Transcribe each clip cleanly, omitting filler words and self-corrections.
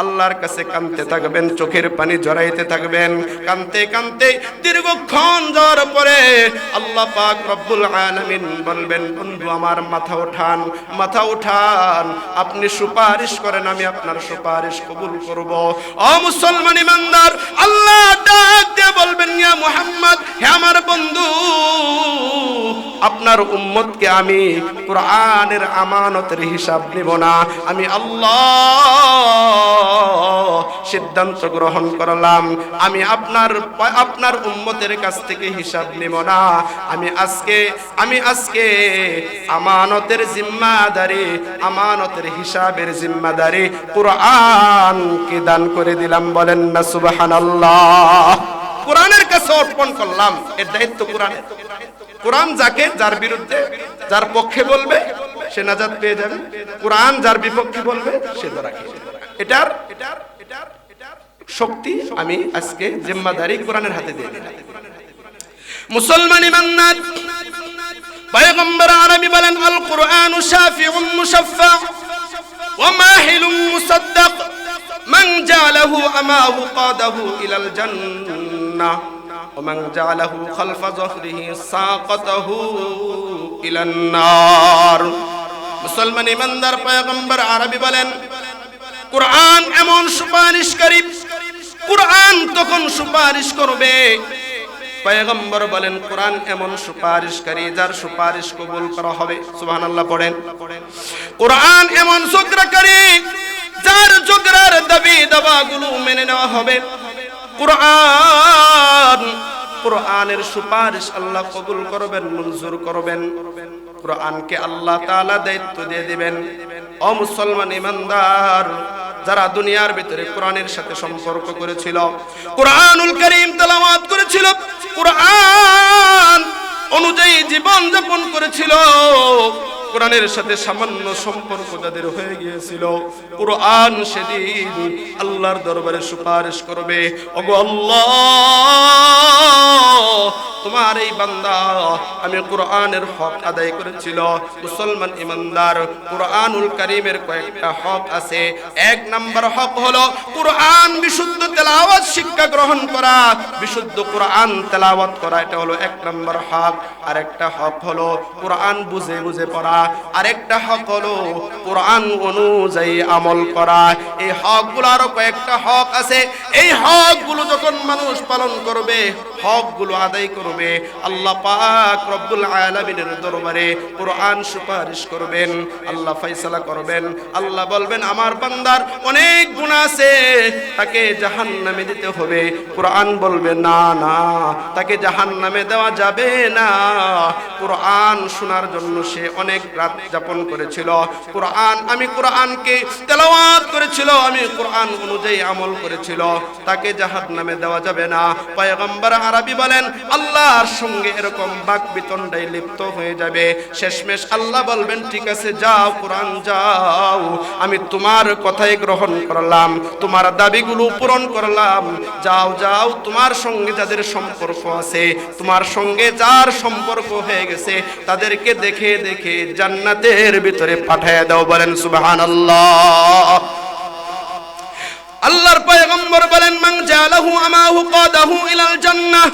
আল্লাহর কাছে কাঁদতে থাকবেন, চোখের পানি জড়াইতে থাকবেন। কাঁদতে কাঁদতে দীর্ঘক্ষণ যাওয়ার পরে আল্লাহ পাক রব্বুল আলামিন বলবেন, বন্ধু আমার মাথা উঠান, মাথা উঠান, আপনি সুপারিশ করেন, আমি আপনার সুপারিশ কবুল করব। ও মুসলমান ইমানদার, আল্লাহ ডাক দিয়ে বলবেন, ইয়া মুহাম্মদ, হে আমার বন্ধু, আপনার উম্মতকে আমি কোরআনের আমানতের হিসাব নিব না। আমি আল্লাহ সিদ্ধান্ত গ্রহণ করলাম, আমি আপনার উম্মতের কাছ থেকে হিসাব নিব না। আমি আজকে আমানতের জিম্মাদারি, আমানতের হিসাবের জিম্মাদারি কোরআনকে দান করে দিলাম। বলেন না সুবহানাল্লাহ। কোরআনের কাছে অর্পণ করলাম, এর দায়িত্ব কোরআনের। কোরআন যাকে, যার বিরুদ্ধে, যার পক্ষে বলবে সে নাজাত পেয়ে যাবে, কোরআন যার বিপক্ষে বলবে সে ধরা খেয়ে যাবে। এটার শক্তি আমি আজকে জিম্মাদারি কোরআনের হাতে দিয়ে দিলাম। মুসলমান ইমানদার, পয়গম্বর আরবি বলেন, আল কুরআনু শাফিউন মুশাফফা ওয়া মাহিলুন মুসাদ্দাক মান জালাহু আমাহু কাদাহু ইলাল জান্নাহ ওয়া মান জালাহু খালফা যহরিহি সাকাতাহু ইলান নার। মুসলমান ইমানদার, পয়গম্বর আরবি বলেন, কোরআন এমন সুপারিশকারী, কোরআন তখন সুপারিশ করবে। পয়গম্বর বলেন, কোরআন এমন সুপারিশকারী যার সুপারিশ কবুল করা হবে। সুবহানাল্লাহ পড়েন। কোরআন এমন যোগ্যকারী যার যোগ্যের দাবি দাওয়াগুলো মেনে নেওয়া হবে। কোরআনের সুপারিশ আল্লাহ কবুল করবেন, মঞ্জুর করবেন। কোরআনকে আল্লাহ তাআলা দায়িত্ব দিয়ে দিবেন। ও মুসলমান ইমানদার, যারা দুনিয়ার ভিতরে কোরআনের সাথে সম্পর্ক করেছিল, কোরআনুল কারীম তেলাওয়াত করেছিল, কোরআন অনুযায়ী জীবন যাপন করেছিল, কোরআনের সাথে সামান্য সম্পর্ক যাদের হয়ে গিয়েছিল, কোরআন সেদিন আল্লাহর দরবারে সুপারিশ করবে, ওগো আল্লাহ, তোমার এই বান্দা আমি কোরআনের হক আদায় করেছিল। মুসলমান ইমানদার, কোরআনুল কারীমের কয়েকটা হক আছে। এক নাম্বার হক হলো কোরআন বিশুদ্ধ তেলাওয়াত শিক্ষা গ্রহণ করা, বিশুদ্ধ কোরআন তেলাওয়াত করা, এটা হলো এক নাম্বার হক। আরেকটা হক হলো কোরআন বুঝে বুঝে পড়া, আরেকটা হক হলো কোরআন অনুযায়ী আমল করা। এই হকগুলো আরো কয়েকটা হক আছে। এই হকগুলো যখন মানুষ পালন করবে, হকগুলো আদায় করবে, আল্লাহ পাক রব্বুল আলামিনের দরবারে কোরআন সুপারিশ করবেন, আল্লাহ ফয়সালা করবেন। আল্লাহ বলবেন, আমার বান্দার অনেক গুনাহ আছে, তাকে জাহান্নামে দিতে হবে। কোরআন বলবে, না না, তাকে জাহান্নামে দেওয়া যাবে না। কোরআন শোনার জন্য সে অনেক রাত যাপন করেছিল, আমি কোরআনকে তেলাওয়াত করেছিল, আমি কোরআন অনুযায়ী আমল করেছিল, তাকে জাহান্নামে দেওয়া যাবে না। পয়গম্বর আরবি বলেন, আল্লাহর সঙ্গে এরকম বাকবিতণ্ডায় লিপ্ত হয়ে যাবে। শেষমেশ আল্লাহ বলবেন, ঠিক আছে, যাও কোরআন যাও, আমি তোমার কথাই গ্রহণ করলাম, তোমার দাবিগুলো পূরণ করলাম, যাও যাও, তোমার সঙ্গে যাদের সম্পর্ক আছে, তোমার সঙ্গে যার সম্পর্ক হয়ে গেছে, তাদেরকে দেখে দেখে জান্নাতের ভিতরে পাঠিয়ে দাও। বলেন সুবহানাল্লাহ। আল্লাহর পয়গম্বর বলেন, মান জালাহু আমাহু কাদাহু ইলাল জান্নাহ।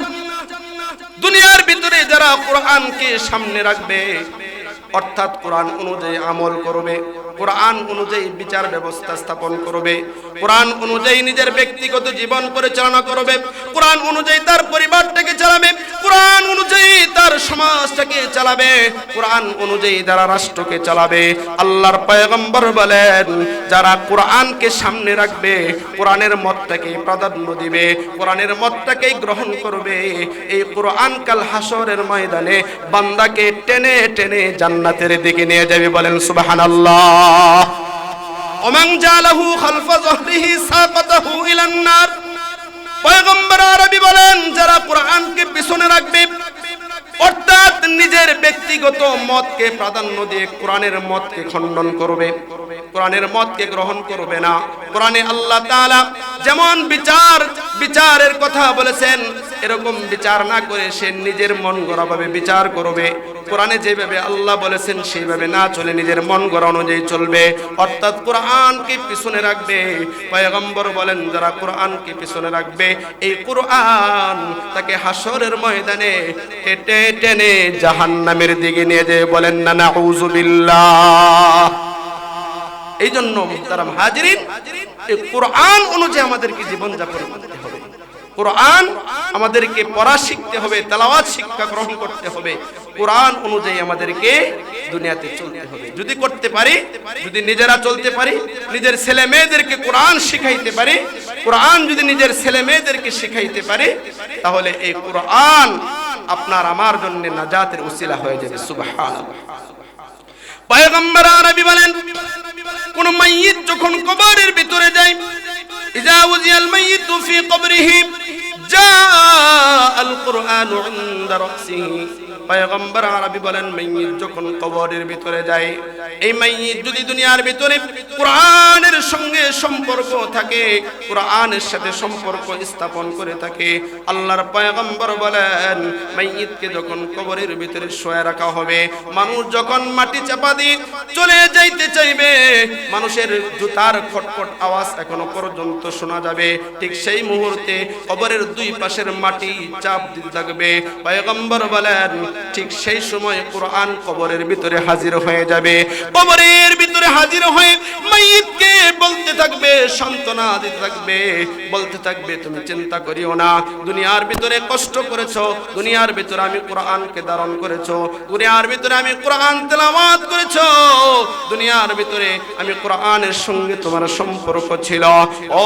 দুনিয়ার ভিতরে যারা কোরআনকে সামনে রাখবে, অর্থাৎ কোরআন অনুযায়ী আমল করবে, কোরআন অনুযায়ী বিচার ব্যবস্থা স্থাপন করবে, কোরআন অনুযায়ী নিজের ব্যক্তিগত জীবন পরিচালনা করবে, কোরআন অনুযায়ী তার পরিবারটাকে চালাবে, কোরআন অনুযায়ী তার সমাজটাকে চালাবে, কোরআন অনুযায়ী যারা রাষ্ট্রকে চালাবে, আল্লাহর পয়গম্বর বলেন, যারা কোরআনকে সামনে রাখবে, কোরআনের মতটাকে প্রাধান্য দিবে, কোরআনের মতটাকে গ্রহণ করবে, এই কোরআন কাল হাসরের ময়দানে বান্দাকে টেনে টেনে জান্নাতের দিকে নিয়ে যাবে। বলেন সুবহানাল্লাহ। ওমান জালাহু খালফা যহরিহি সাকাতাহু ইলান নার। পয়গম্বর আরবি বলেন, যারা কোরআনকে পিছনে রাখবে, অর্থাৎ নিজের ব্যক্তিগত মতকে প্রাধান্য দিয়ে কোরআনের মতকে খণ্ডন করবে, কোরআনের মতকে গ্রহণ করবে না। কোরআনে আল্লাহ তাআলা যেমন বিচার বিচারের কথা বলেছেন, এরকম বিচার না করে সে নিজের মন গড়া ভাবে বিচার করবে। কোরআনে যেভাবে আল্লাহ বলেছেন সেইভাবে না চলে নিজের মন গড়া অনুযায়ী চলবে, অর্থাৎ কোরআনকে পিছনে রাখবে। পয়গম্বর বলেন যারা কোরআনকে পিছনে রাখবে, এই কোরআন তাকে হাসরের ময়দানে টেনে টেনে জাহান্নামের দিকে নিয়ে যায়। বলেন না নাউযুবিল্লাহ। এই জন্য মুহতারাম হাজিরিন, এই কোরআন অনুযায়ী আমাদেরকে জীবনযাপন করতে হবে। কোরআন আমাদেরকে পড়া শিখতে হবে, তেলাওয়াত শিক্ষা গ্রহণ করতে হবে। কোরআন অনুযায়ী আমাদেরকে দুনিয়াতে চলতে হবে। যদি করতে পারি, যদি নিজেরা চলতে পারি, নিজের ছেলে মেয়েদেরকে কোরআন শিখাইতে পারি, কোরআন যদি নিজের ছেলে মেয়েদেরকে শিখাইতে পারি, তাহলে এই কোরআন আপনার আমার জন্য নাজাতের উসিলা হয়ে যাবে। সুবহানাল্লাহ। পয়গম্বর আরবি বলেন, কোন মাইয়িত যখন কবরের ভিতরে যায়, ইজা উজিয়াল মাইয়িতু ফি কবরিহি জাআল কুরআনু ইনদা রাসিহি। পয়গম্বর আরবি বলেন, মাইয়িত যখন কবরের ভিতরে যায়, এই মাইয়িত যদি দুনিয়ার ভিতরে কোরআনের সঙ্গে সম্পর্ক থাকে, কোরআনের সাথে সম্পর্ক স্থাপন করে থাকে, আল্লাহর পয়গম্বর বলেন মাইয়িতকে যখন কবরের ভিতরে শোয়া রাখা হবে, মানুষ যখন মাটি চাপা দিয়ে চলে যাইতে চাইবে, মানুষের জুতার খটখট আওয়াজ এখনো পর্যন্ত শোনা যাবে। ঠিক সেই মুহূর্তে কবরের দুই পাশের মাটি চাপ দিতে থাকবে। পয়গম্বর বলেন ঠিক সেই সময় কোরআন কবরের ভিতরে হাজির হয়ে যাবে। কবরের ভিতরে হাজির হয়ে মাইয়িতকে বলতে থাকবে, সান্ত্বনা দিতে থাকবে, বলতে থাকবে তুমি চিন্তা করিও না, দুনিয়ার ভিতরে কষ্ট করেছো, দুনিয়ার ভিতরে আমি কোরআনকে ধারণ করেছো, দুনিয়ার ভিতরে আমি কোরআন তেলাওয়াত করেছো, দুনিয়ার ভিতরে আমি কোরআনের সঙ্গে তোমার সম্পর্ক ছিল। ও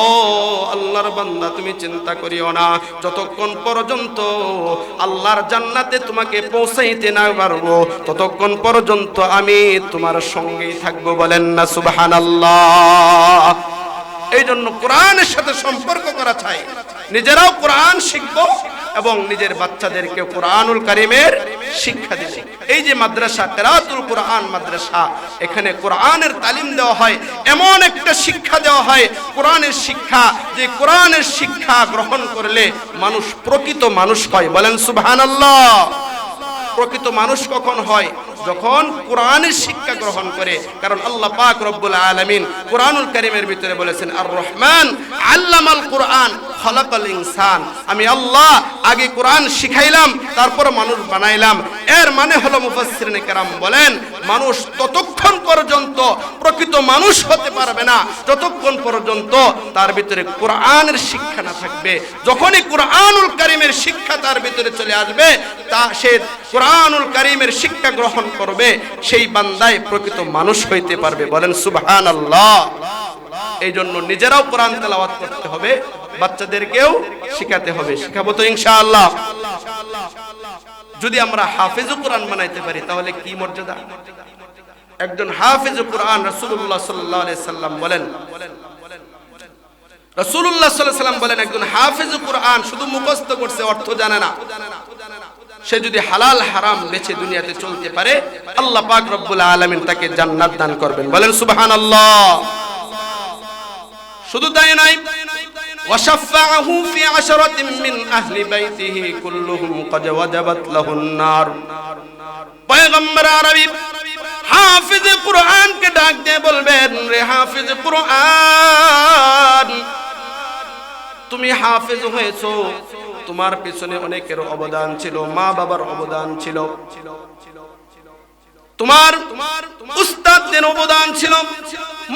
আল্লাহর বান্দা, তুমি চিন্তা করিও না, যতক্ষণ পর্যন্ত আল্লাহর জান্নাতে তোমাকে পৌঁছাইতে না পারবো, ততক্ষণ পর্যন্ত আমি তোমার সঙ্গেই থাকবো। বলেন না সুবহানাল্লাহ। এই জন্য কোরআনের সাথে সম্পর্ক করা চাই। নিজেরাও কোরআন শিখবো এবং নিজের বাচ্চাদেরকে কোরআনুল কারীমের শিক্ষা দিব। এই যে মাদ্রাসা, কিরাআতুল কোরআন মাদ্রাসা, এখানে কোরআনের তালিম দেওয়া হয়, এমন একটা শিক্ষা দেওয়া হয় কোরআনের শিক্ষা, যে কোরআনের শিক্ষা গ্রহণ করলে মানুষ প্রকৃত মানুষ হয়। বলেন সুবহানাল্লাহ। প্রকৃত মানুষ কখন হয়? যখন কোরআনের শিক্ষা গ্রহণ করে। কারণ আল্লাহ পাক রব্বুল আলামিন কোরআনুল কারীমের ভিতরে বলেছেন, আর রহমান আল্লামাল কোরআন খলাকাল ইনসান। আমি আল্লাহ আগে কোরআন শিখাইলাম, তারপর মানুষ বানাইলাম। এর মানে হলো মুফাসসিরিনে কেরাম বলেন, মানুষ ততক্ষণ পর্যন্ত প্রকৃত মানুষ হতে পারবে না যতক্ষণ পর্যন্ত তার ভিতরে কোরআনের শিক্ষা না থাকবে। যখনই কোরআনুল কারীমের শিক্ষা তার ভিতরে চলে আসবে, তা সে কোরআনুল কারীমের শিক্ষা গ্রহণ করবে, সেই বান্দাই প্রকৃত মানুষ হইতে পারবে। বলেন সুবহানাল্লাহ। এই জন্য নিজেরাও কোরআন তেলাওয়াত করতে হবে, বাচ্চাদেরকেও শিখাতে হবে। শিখাবো তো ইনশাআল্লাহ। যদি আমরা হাফেজ কোরআন বানাইতে পারি তাহলে কি মর্যাদা। একজন হাফেজ কোরআন রাসূলুল্লাহ সাল্লাল্লাহু আলাইহি সাল্লাম বলেন, রাসূলুল্লাহ সাল্লাল্লাহু আলাইহি সাল্লাম বলেন, একজন হাফেজ কোরআন শুধু মুখস্থ করছে, অর্থ জানে না, সে যদি হালাল হারাম বেছে দুনিয়াতে চলতে পারে, আল্লাহ পাক রব্বুল আলামিন তাকে জান্নাত দান করবেন। বলেন সুবহানাল্লাহ। শুধু তাই নয়, ওয়াশাফাআহু ফি আশরাতিন মিন আহলি বাইতিহি কুল্লুহুম ক্বাদ ওয়াজাবাত লাহুন নার। পয়গম্বর আরবি হাফেজ কোরআনকে ডাক দিয়ে বলবেন, রে হাফেজ কোরআন, তুমি হাফেজ হয়েছো, তোমার পিছনে অনেকের অবদান ছিল, মা বাবার অবদান ছিল, তোমার উস্তাদদের অবদান ছিল,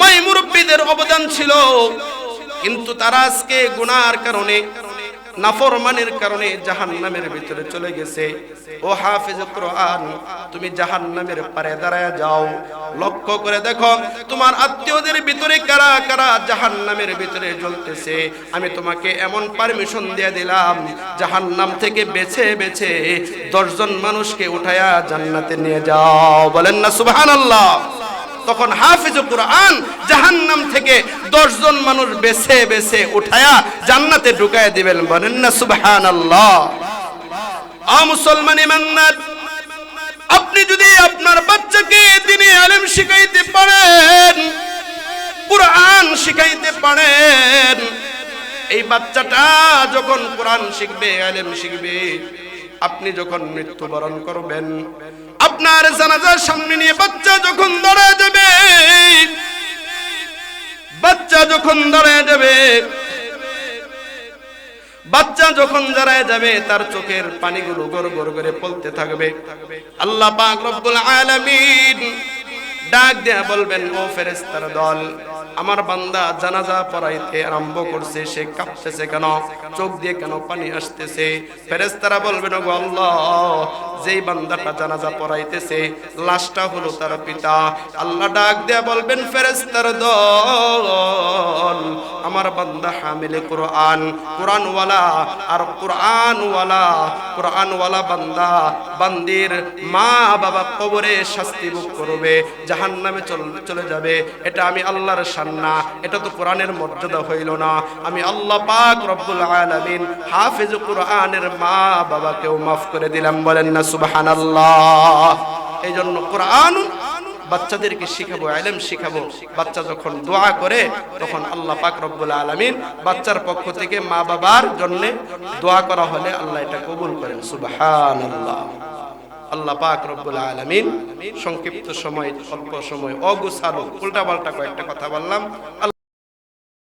মাই মুরব্বিদের অবদান ছিল, কিন্তু তারা আজকে গুনার কারণে, নাফরমানের কারণে জাহান্নামের ভিতরে চলে গেছে। ও হাফেজ কোরআন, তুমি জাহান্নামের পারে দাঁড়ায় যাও, লক্ষ্য করে দেখো তোমার আত্মীয়দের ভিতরে কারা কারা জাহান্নামের ভিতরে জ্বলতেছে। আমি তোমাকে এমন পারমিশন দিয়ে দিলাম, জাহান্নাম থেকে বেছে বেছে 10 জন মানুষকে উঠায়া জান্নাতে নিয়ে যাও। বলেন না সুবহানাল্লাহ। তখন হাফেজ কোরআন জাহান্নাম থেকে 10 জন মানুষ বেছে বেছে উঠায়া জান্নাতে ঢুকায়া দিবেন। বলেন না সুবহানাল্লাহ। মুসলমান ইমানদার, আপনি যদি আপনার বাচ্চাকে দ্বীনি ইলম শিখাইতে পারেন, কোরআন শিখাইতে পারেন, এই বাচ্চাটা যখন কোরআন শিখবে, ইলম শিখবে, আপনি যখন মৃত্যুবরণ করবেন, আপনার জানাজার সামনে নিয়ে বাচ্চা যখন দাঁড়ায় যাবে, বাচ্চা যখন দাঁড়ায় যাবে, বাচ্চা যখন দাঁড়ায় যাবে, তার চোখের পানিগুলো গড় গড় করে পড়তে থাকবে। আল্লাহ পাক রব্বুল আলামিন ডাক দেয়া বলবেন, ও ফেরেশতার দল, আমার বান্দা জানাজা পড়াইতে আরম্ভ করছে, সে কাঁপতেছে কেন, চোখ দিয়ে কেন পানি আসতেছে? ফেরেশতারা বলবেন, ওগো আল্লাহ, যেই বান্দাটা জানাজা পড়াইতেছে লাশটা হলো তার পিতা। আল্লাহ ডাক দেয়া বলবেন, ফেরেশতার দল, আমার বান্দা হামিলে কোরআন, কোরআনওয়ালা, আর কোরআনওয়ালা বান্দা বান্দির মা বাবা কবরে শাস্তি ভোগ করবে, জাহান্নামে চলে যাবে। এটা আমি আল্লাহর শান না, এটা তো কোরআনের মর্যাদা হইল না। আমি আল্লাহ পাক রব্বুল আলামিন হাফেজ কোরআনের মা বাবাকেও মাফ করে দিলাম, বলেন না সুবহানাল্লাহ। এই জন্য কোরআন বাচ্চাদেরকে শিখাবো, ইলম শিখাবো। বাচ্চা যখন দোয়া করে তখন আল্লাহ পাক রব্বুল আলামিন বাচ্চার পক্ষ থেকে মা বাবার জন্য দোয়া করা হলে আল্লাহ এটা কবুল করেন, সুবহানাল্লাহ। আল্লাহ পাক রব্বুল আলামিন সংক্ষিপ্ত সময়, অল্প সময়, অগুছালো উল্টাপাল্টা কয়েকটা কথা বললাম।